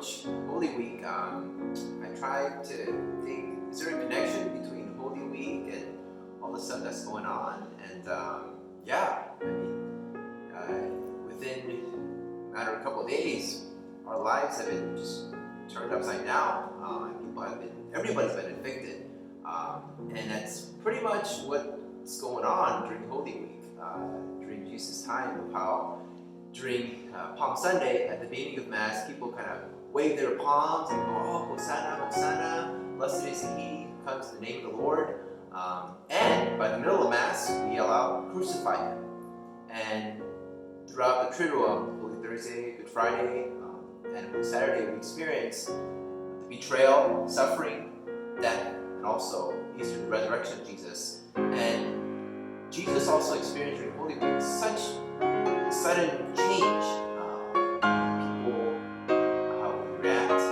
approach Holy Week, I tried to think, is there a connection between Holy Week and all the stuff that's going on? And within a matter of a couple of days, our lives have been just turned upside down. Everybody's been affected. And that's pretty much what's going on during Holy Week, during Jesus' time, of how during Palm Sunday, at the beginning of Mass, people kind of wave their palms and go, oh, Hosanna, Hosanna, blessed is he who comes in the name of the Lord. And by the middle of Mass, we yell out, crucify him. And throughout the Triduum, Holy Thursday, Good Friday, and Holy Saturday, we experience the betrayal, suffering, death, and also Easter, the resurrection of Jesus. And Jesus also experienced during Holy Week such sudden change, people, how we react.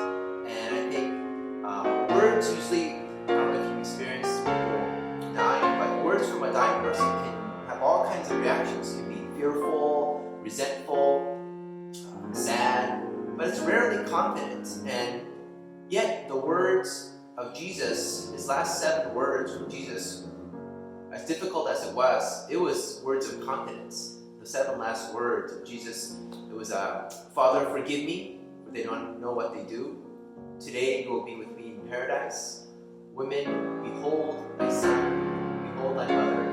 And I think words usually, I don't know if you've experienced people dying, but words from a dying person can have all kinds of reactions. It can be fearful, resentful, sad, but it's rarely confident. And yet the words of Jesus, his last 7 words from Jesus, as difficult as it was words of confidence. The 7 last words of Jesus, it was, Father, forgive me, for they don't know what they do. Today you will be with me in paradise. Women, behold thy son, behold thy mother.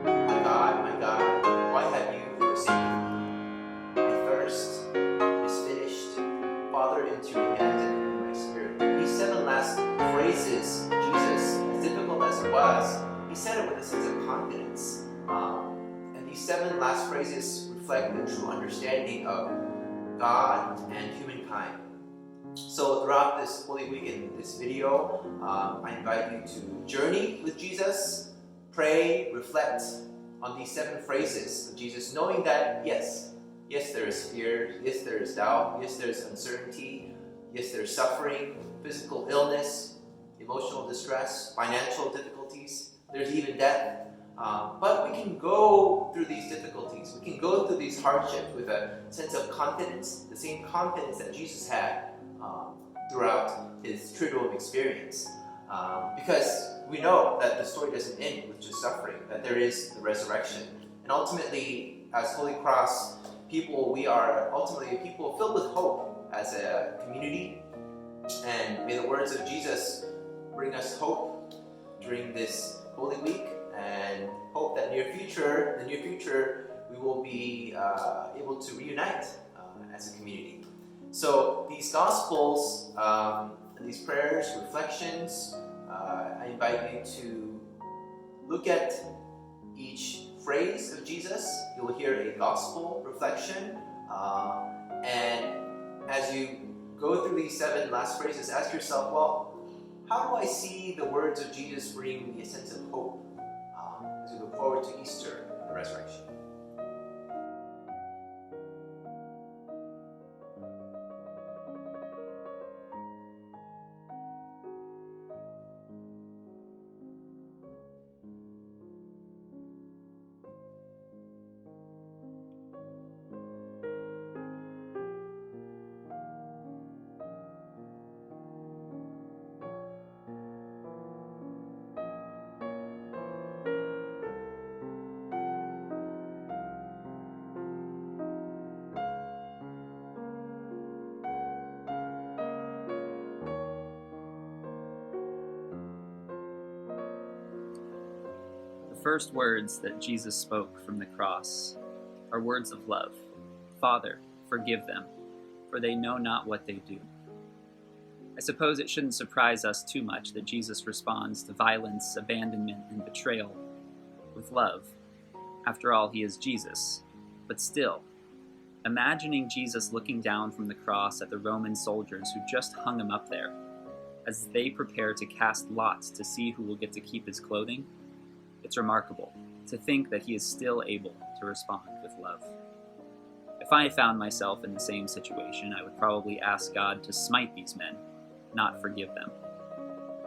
My God, why have you forsaken me? My thirst is finished. Father, into your hands I commend my spirit. These 7 last phrases, Jesus, as difficult as it was, he said it with a sense of confidence. And these 7 last phrases reflect the true understanding of God and humankind. So throughout this Holy Week in this video, I invite you to journey with Jesus, pray, reflect on these 7 phrases of Jesus, knowing that yes, there is fear, yes, there is doubt, yes, there is uncertainty, yes, there is suffering, physical illness, emotional distress, financial difficulties, there's even death. But we can go through these difficulties, we can go through these hardships with a sense of confidence, the same confidence that Jesus had throughout his Triduum experience. Because we know that the story doesn't end with just suffering, that there is the resurrection. And ultimately, as Holy Cross people, we are ultimately a people filled with hope as a community. And may the words of Jesus bring us hope during this Holy Week, and hope that in the near future, we will be able to reunite as a community. So these Gospels, these prayers, reflections, I invite you to look at each phrase of Jesus. You will hear a Gospel reflection, and as you go through these 7 last phrases, ask yourself, well, how do I see the words of Jesus bring me a sense of hope as we look forward to Easter and the resurrection? The first words that Jesus spoke from the cross are words of love. Father, forgive them, for they know not what they do. I suppose it shouldn't surprise us too much that Jesus responds to violence, abandonment, and betrayal with love. After all, he is Jesus. But still, imagining Jesus looking down from the cross at the Roman soldiers who just hung him up there, as they prepare to cast lots to see who will get to keep his clothing, it's remarkable to think that he is still able to respond with love. If I found myself in the same situation, I would probably ask God to smite these men, not forgive them.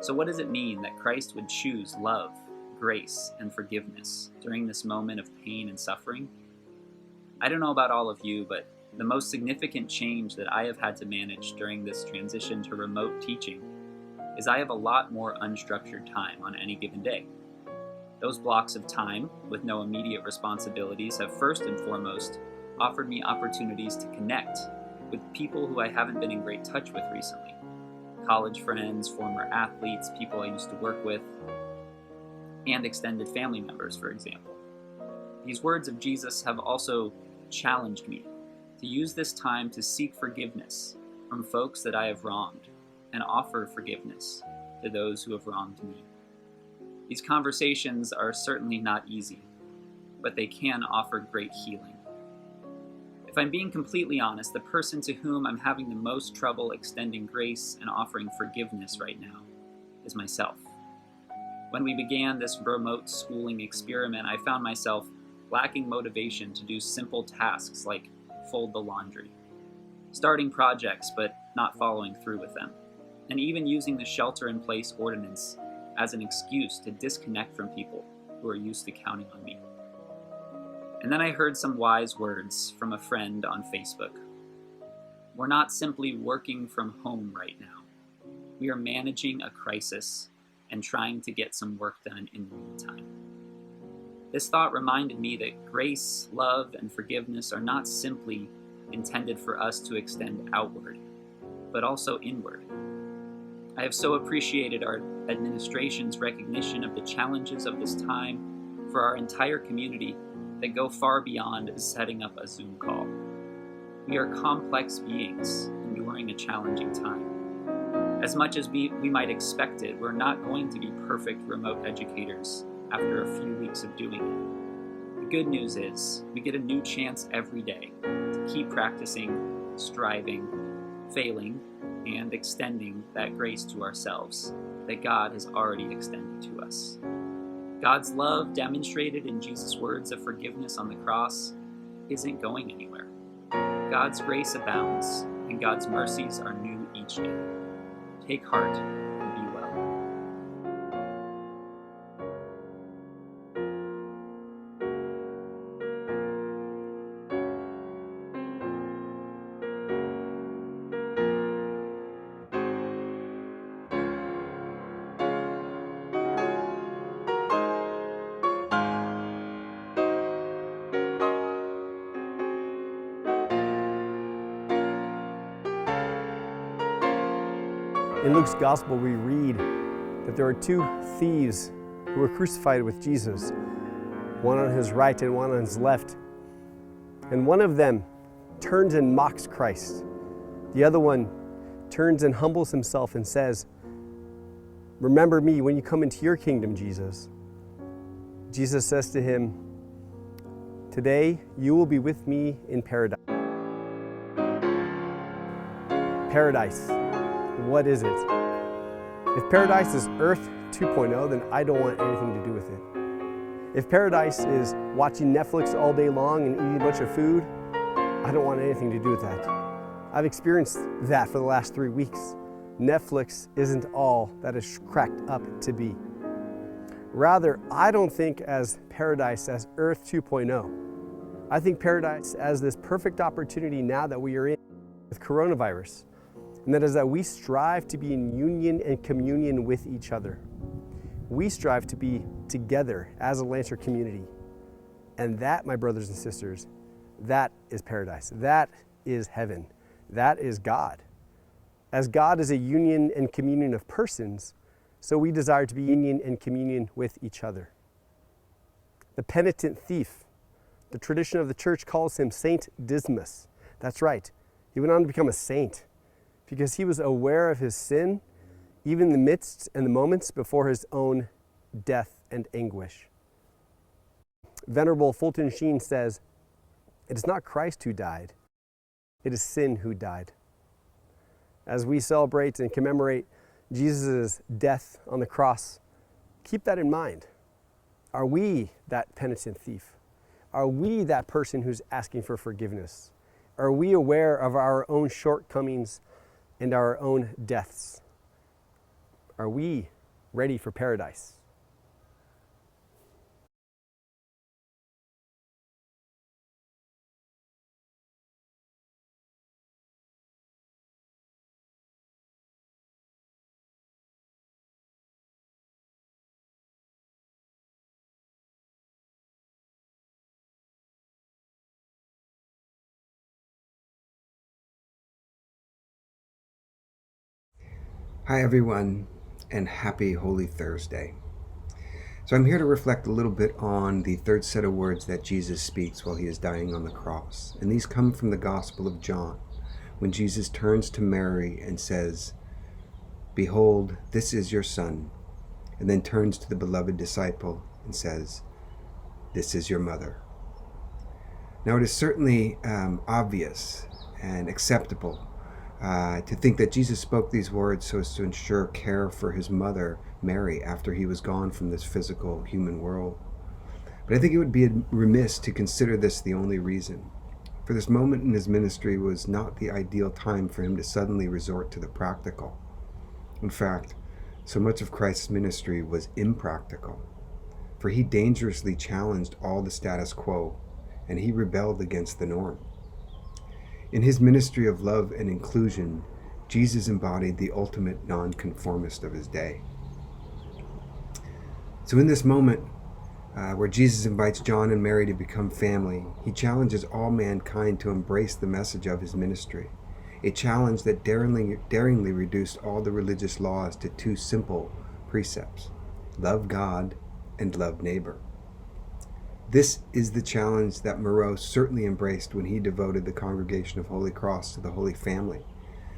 So what does it mean that Christ would choose love, grace, and forgiveness during this moment of pain and suffering? I don't know about all of you, but The most significant change that I have had to manage during this transition to remote teaching is I have a lot more unstructured time on any given day. Those blocks of time, with no immediate responsibilities, have first and foremost offered me opportunities to connect with people who I haven't been in great touch with recently. College friends, former athletes, people I used to work with, and extended family members, for example. These words of Jesus have also challenged me to use this time to seek forgiveness from folks that I have wronged and offer forgiveness to those who have wronged me. These conversations are certainly not easy, but they can offer great healing. If I'm being completely honest, the person to whom I'm having the most trouble extending grace and offering forgiveness right now is myself. When we began this remote schooling experiment, I found myself lacking motivation to do simple tasks like fold the laundry, starting projects but not following through with them, and even using the shelter-in-place ordinance as an excuse to disconnect from people who are used to counting on me. And then I heard some wise words from a friend on Facebook. We're not simply working from home right now. We are managing a crisis and trying to get some work done in the meantime. This thought reminded me that grace, love, and forgiveness are not simply intended for us to extend outward, but also inward. I have so appreciated our administration's recognition of the challenges of this time for our entire community that go far beyond setting up a Zoom call. We are complex beings enduring a challenging time. As much as we might expect it, we're not going to be perfect remote educators after a few weeks of doing it. The good news is we get a new chance every day to keep practicing, striving, failing, and extending that grace to ourselves that God has already extended to us. God's love, demonstrated in Jesus' words of forgiveness on the cross, isn't going anywhere. God's grace abounds, and God's mercies are new each day. Take heart and be well. In Luke's gospel, we read that there are two thieves who were crucified with Jesus, one on his right and one on his left. And one of them turns and mocks Christ. The other one turns and humbles himself and says, "Remember me when you come into your kingdom, Jesus." Jesus says to him, "Today you will be with me in paradise." Paradise. What is it? If paradise is Earth 2.0, then I don't want anything to do with it. If paradise is watching Netflix all day long and eating a bunch of food, I don't want anything to do with that. I've experienced that for the last 3 weeks. Netflix isn't all that it's cracked up to be. Rather, I don't think as paradise as Earth 2.0. I think paradise as this perfect opportunity now that we are in with coronavirus. And that is that we strive to be in union and communion with each other. We strive to be together as a Lancer community. And that, my brothers and sisters, that is paradise. That is heaven. That is God. As God is a union and communion of persons, so we desire to be union and communion with each other. The penitent thief, the tradition of the church calls him Saint Dismas. That's right. He went on to become a saint, because he was aware of his sin, even in the midst and the moments before his own death and anguish. Venerable Fulton Sheen says, "It is not Christ who died, it is sin who died." As we celebrate and commemorate Jesus' death on the cross, keep that in mind. Are we that penitent thief? Are we that person who's asking for forgiveness? Are we aware of our own shortcomings and our own deaths? Are we ready for paradise? Hi, everyone, and happy Holy Thursday. So, I'm here to reflect a little bit on the third set of words that Jesus speaks while he is dying on the cross. And these come from the Gospel of John, when Jesus turns to Mary and says, "Behold, this is your son," and then turns to the beloved disciple and says, "This is your mother." Now, it is certainly obvious and acceptable to think that Jesus spoke these words so as to ensure care for his mother, Mary, after he was gone from this physical human world. But I think it would be remiss to consider this the only reason. For this moment in his ministry was not the ideal time for him to suddenly resort to the practical. In fact, so much of Christ's ministry was impractical, for he dangerously challenged all the status quo, and he rebelled against the norm. In his ministry of love and inclusion, Jesus embodied the ultimate nonconformist of his day. So in this moment, where Jesus invites John and Mary to become family, he challenges all mankind to embrace the message of his ministry, a challenge that daringly reduced all the religious laws to two simple precepts: love God and love neighbor. This is the challenge that Moreau certainly embraced when he devoted the Congregation of Holy Cross to the Holy Family,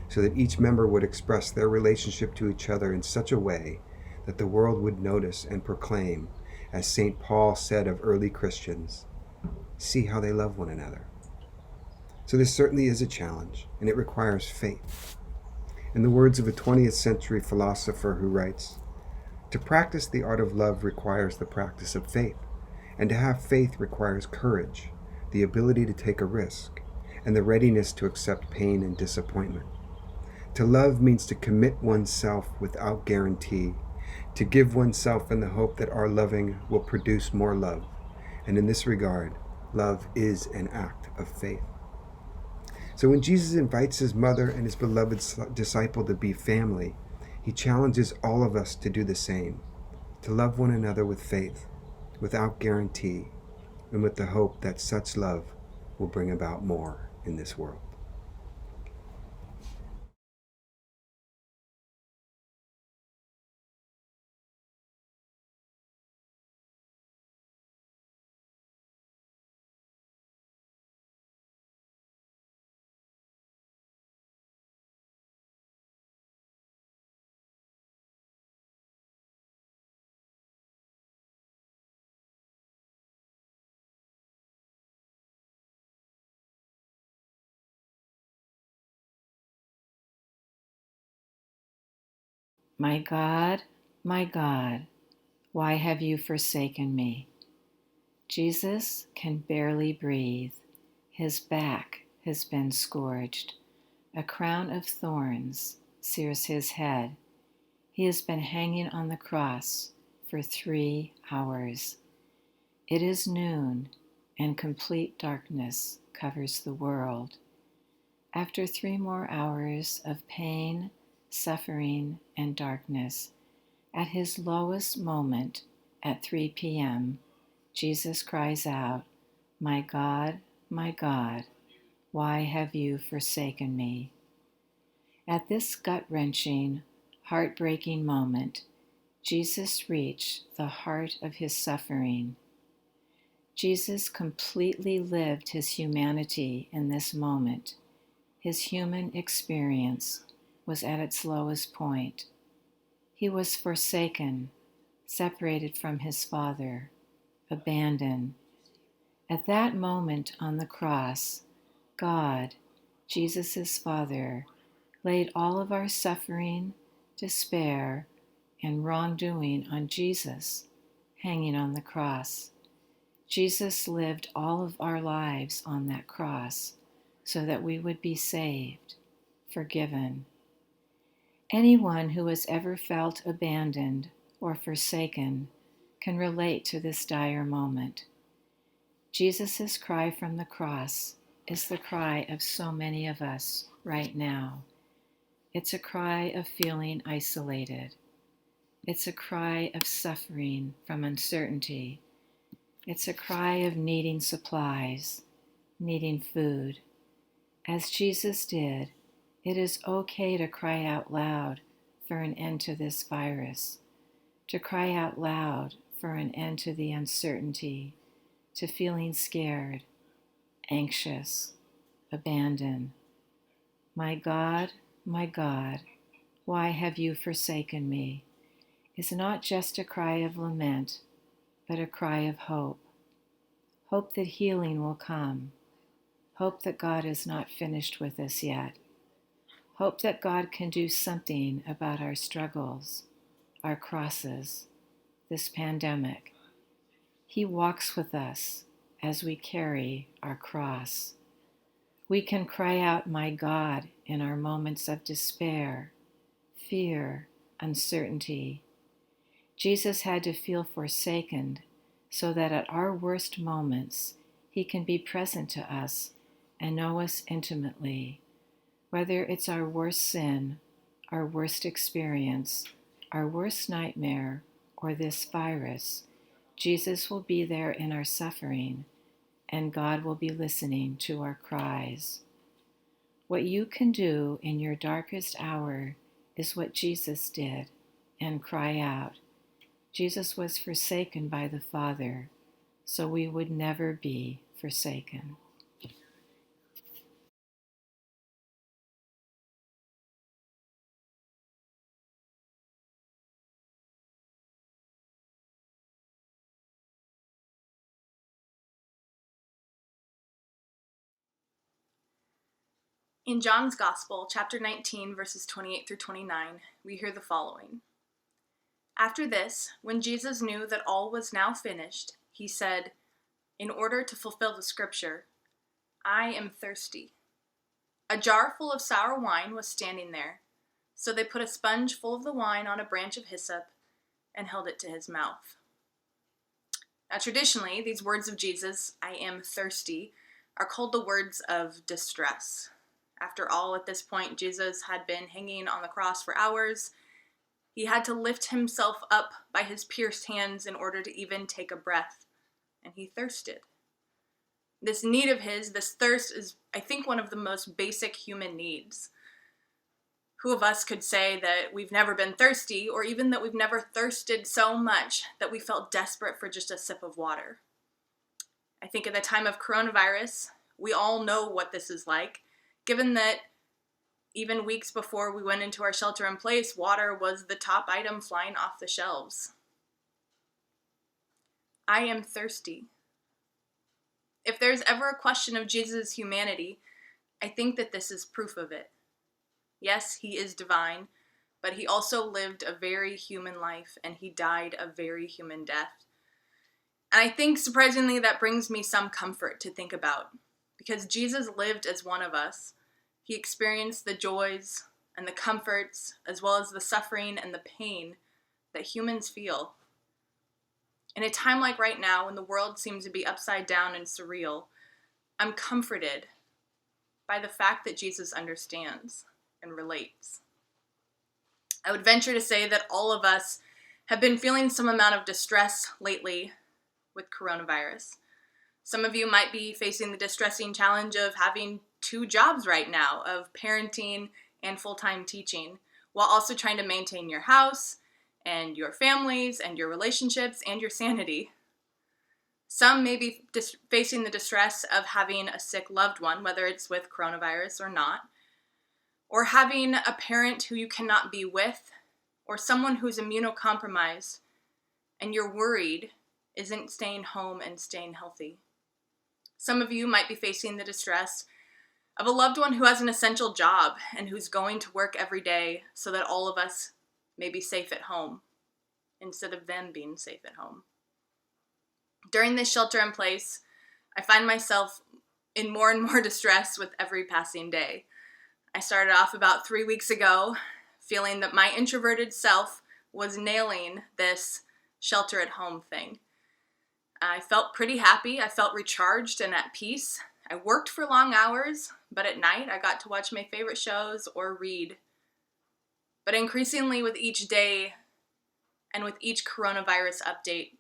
so that each member would express their relationship to each other in such a way that the world would notice and proclaim, as St. Paul said of early Christians, "See how they love one another." So this certainly is a challenge, and it requires faith. In the words of a 20th century philosopher who writes, "To practice the art of love requires the practice of faith, and to have faith requires courage, the ability to take a risk, and the readiness to accept pain and disappointment. To love means to commit oneself without guarantee, to give oneself in the hope that our loving will produce more love, and in this regard, love is an act of faith." So when Jesus invites his mother and his beloved disciple to be family, he challenges all of us to do the same, to love one another with faith, without guarantee, and with the hope that such love will bring about more in this world. My God, why have you forsaken me?" Jesus can barely breathe. His back has been scourged. A crown of thorns sears his head. He has been hanging on the cross for 3 hours. It is noon, and complete darkness covers the world. After 3 more hours of pain, suffering, and darkness, at his lowest moment at 3 p.m., Jesus cries out, my God, why have you forsaken me?" At this gut-wrenching, heartbreaking moment, Jesus reached the heart of his suffering. Jesus completely lived his humanity in this moment. His human experience was at its lowest point. He was forsaken, separated from his Father, abandoned. At that moment on the cross, God, Jesus' Father, laid all of our suffering, despair, and wrongdoing on Jesus, hanging on the cross. Jesus lived all of our lives on that cross so that we would be saved, forgiven. Anyone who has ever felt abandoned or forsaken can relate to this dire moment. Jesus' cry from the cross is the cry of so many of us right now. It's a cry of feeling isolated. It's a cry of suffering from uncertainty. It's a cry of needing supplies, needing food. As Jesus did, it is okay to cry out loud for an end to this virus, to cry out loud for an end to the uncertainty, to feeling scared, anxious, abandoned. My God, why have you forsaken me? Is not just a cry of lament, but a cry of hope. Hope that healing will come. Hope that God is not finished with us yet. Hope that God can do something about our struggles, our crosses, this pandemic. He walks with us as we carry our cross. We can cry out, my God, in our moments of despair, fear, uncertainty. Jesus had to feel forsaken so that at our worst moments, he can be present to us and know us intimately. Whether it's our worst sin, our worst experience, our worst nightmare, or this virus, Jesus will be there in our suffering, and God will be listening to our cries. What you can do in your darkest hour is what Jesus did, and cry out. Jesus was forsaken by the Father, so we would never be forsaken. In John's Gospel, chapter 19, verses 28 through 29, we hear the following. After this, when Jesus knew that all was now finished, he said, in order to fulfill the scripture, I am thirsty. A jar full of sour wine was standing there, so they put a sponge full of the wine on a branch of hyssop and held it to his mouth. Now, traditionally, these words of Jesus, I am thirsty, are called the words of distress. After all, at this point, Jesus had been hanging on the cross for hours. He had to lift himself up by his pierced hands in order to even take a breath, and he thirsted. This need of his, this thirst, is, I think, one of the most basic human needs. Who of us could say that we've never been thirsty, or even that we've never thirsted so much that we felt desperate for just a sip of water? I think at the time of coronavirus, we all know what this is like, given that even weeks before we went into our shelter in place, water was the top item flying off the shelves. I am thirsty. If there's ever a question of Jesus' humanity, I think that this is proof of it. Yes, he is divine, but he also lived a very human life, and he died a very human death. And I think, surprisingly, that brings me some comfort to think about, because Jesus lived as one of us. He experienced the joys and the comforts, as well as the suffering and the pain that humans feel. In a time like right now, when the world seems to be upside down and surreal, I'm comforted by the fact that Jesus understands and relates. I would venture to say that all of us have been feeling some amount of distress lately with coronavirus. Some of you might be facing the distressing challenge of having 2 jobs right now, of parenting and full-time teaching, while also trying to maintain your house and your families and your relationships and your sanity. Some may be facing the distress of having a sick loved one, whether it's with coronavirus or not, or having a parent who you cannot be with, or someone who's immunocompromised and you're worried isn't staying home and staying healthy. Some of you might be facing the distress of a loved one who has an essential job and who's going to work every day so that all of us may be safe at home instead of them being safe at home. During this shelter in place, I find myself in more and more distress with every passing day. I started off about 3 weeks ago feeling that my introverted self was nailing this shelter at home thing. I felt pretty happy. I felt recharged and at peace. I worked for long hours, but at night I got to watch my favorite shows or read. But increasingly with each day and with each coronavirus update,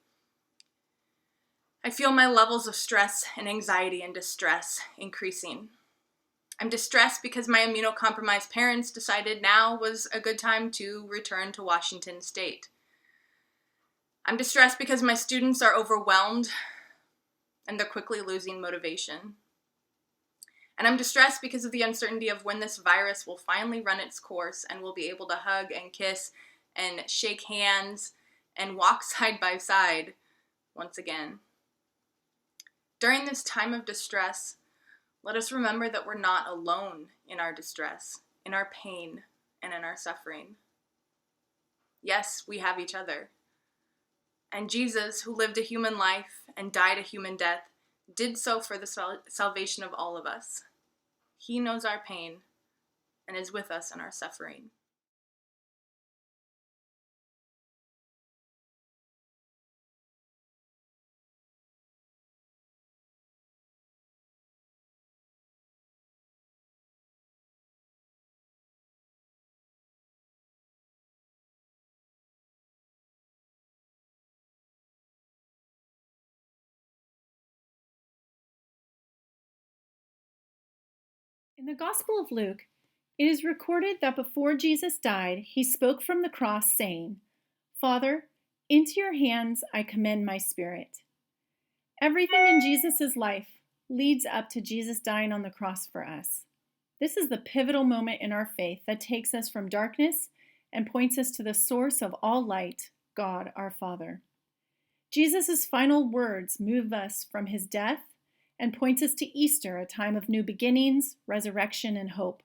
I feel my levels of stress and anxiety and distress increasing. I'm distressed because my immunocompromised parents decided now was a good time to return to Washington State. I'm distressed because my students are overwhelmed and they're quickly losing motivation. And I'm distressed because of the uncertainty of when this virus will finally run its course and we'll be able to hug and kiss and shake hands and walk side by side once again. During this time of distress, let us remember that we're not alone in our distress, in our pain, and in our suffering. Yes, we have each other. And Jesus, who lived a human life and died a human death, did so for the salvation of all of us. He knows our pain and is with us in our suffering. In the Gospel of Luke, it is recorded that before Jesus died, he spoke from the cross, saying, "Father, into your hands I commend my spirit." Everything in Jesus' life leads up to Jesus dying on the cross for us. This is the pivotal moment in our faith that takes us from darkness and points us to the source of all light, God our Father. Jesus' final words move us from his death and points us to Easter, a time of new beginnings, resurrection, and hope.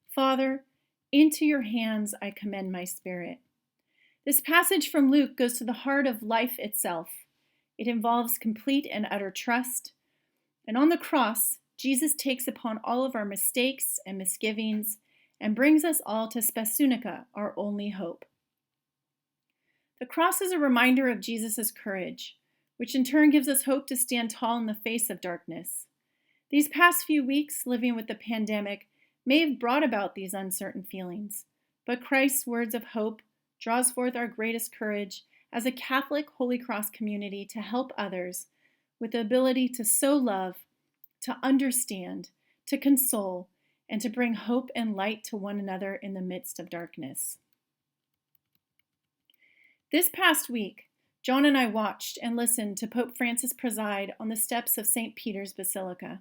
Father, into your hands I commend my spirit. This passage from Luke goes to the heart of life itself. It involves complete and utter trust. And on the cross, Jesus takes upon all of our mistakes and misgivings and brings us all to Spasunica, our only hope. The cross is a reminder of Jesus' courage, which in turn gives us hope to stand tall in the face of darkness. These past few weeks living with the pandemic may have brought about these uncertain feelings, but Christ's words of hope draws forth our greatest courage as a Catholic Holy Cross community to help others with the ability to sow love, to understand, to console, and to bring hope and light to one another in the midst of darkness. This past week, John and I watched and listened to Pope Francis preside on the steps of St. Peter's Basilica.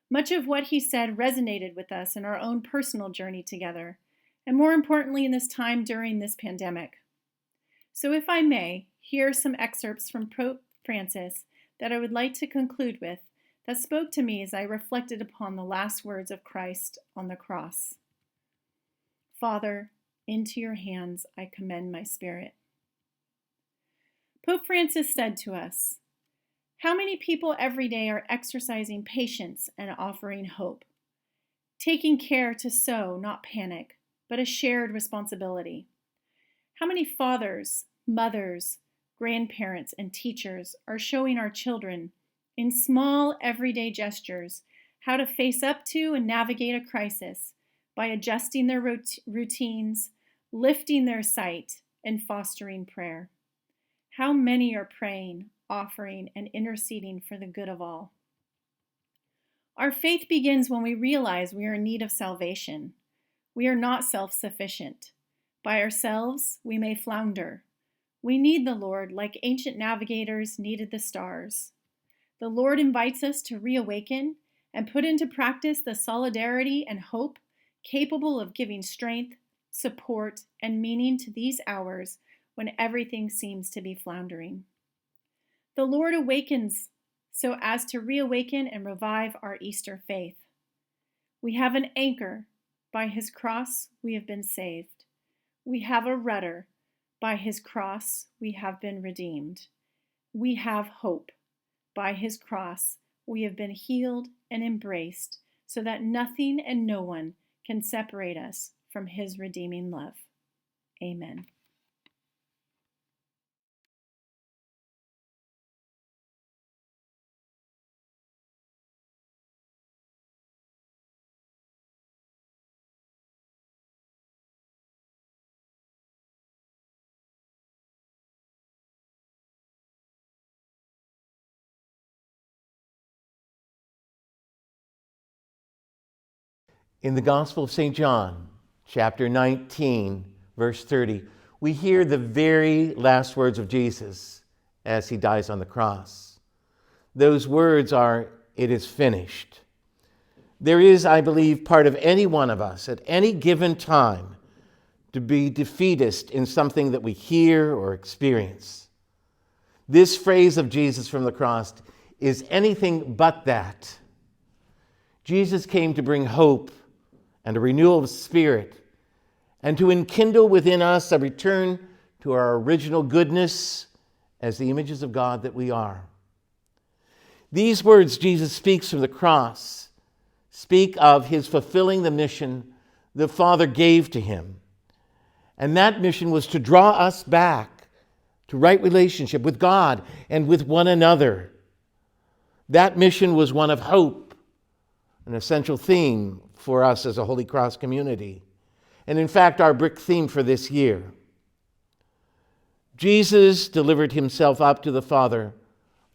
Much of what he said resonated with us in our own personal journey together, and more importantly in this time during this pandemic. So if I may, here are some excerpts from Pope Francis that I would like to conclude with that spoke to me as I reflected upon the last words of Christ on the cross. Father, into your hands I commend my spirit. Pope Francis said to us, "How many people every day are exercising patience and offering hope, taking care to sow, not panic, but a shared responsibility? How many fathers, mothers, grandparents, and teachers are showing our children in small everyday gestures how to face up to and navigate a crisis by adjusting their routines, lifting their sight, and fostering prayer? How many are praying, offering, and interceding for the good of all? Our faith begins when we realize we are in need of salvation. We are not self-sufficient. By ourselves, we may flounder. We need the Lord like ancient navigators needed the stars. The Lord invites us to reawaken and put into practice the solidarity and hope capable of giving strength, support, and meaning to these hours when everything seems to be floundering. The Lord awakens so as to reawaken and revive our Easter faith. We have an anchor. By his cross we have been saved. We have a rudder. By his cross we have been redeemed. We have hope. By his cross we have been healed and embraced so that nothing and no one can separate us from his redeeming love. Amen. In the Gospel of St. John, chapter 19, verse 30, we hear the very last words of Jesus as he dies on the cross. Those words are, "It is finished." There is, I believe, part of any one of us at any given time to be defeatist in something that we hear or experience. This phrase of Jesus from the cross is anything but that. Jesus came to bring hope and a renewal of spirit, and to enkindle within us a return to our original goodness as the images of God that we are. These words Jesus speaks from the cross speak of his fulfilling the mission the Father gave to him. And that mission was to draw us back to right relationship with God and with one another. That mission was one of hope, an essential theme for us as a Holy Cross community. And in fact, our brick theme for this year. Jesus delivered himself up to the Father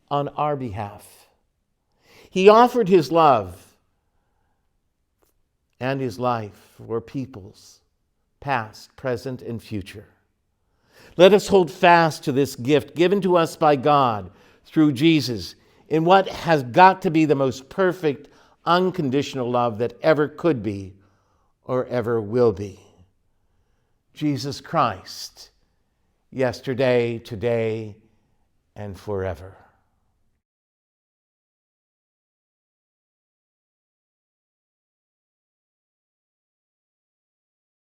on our behalf. He offered his love and his life for peoples, past, present, and future. Let us hold fast to this gift given to us by God through Jesus in what has got to be the most perfect, unconditional love that ever could be or ever will be. Jesus Christ, yesterday, today, and forever.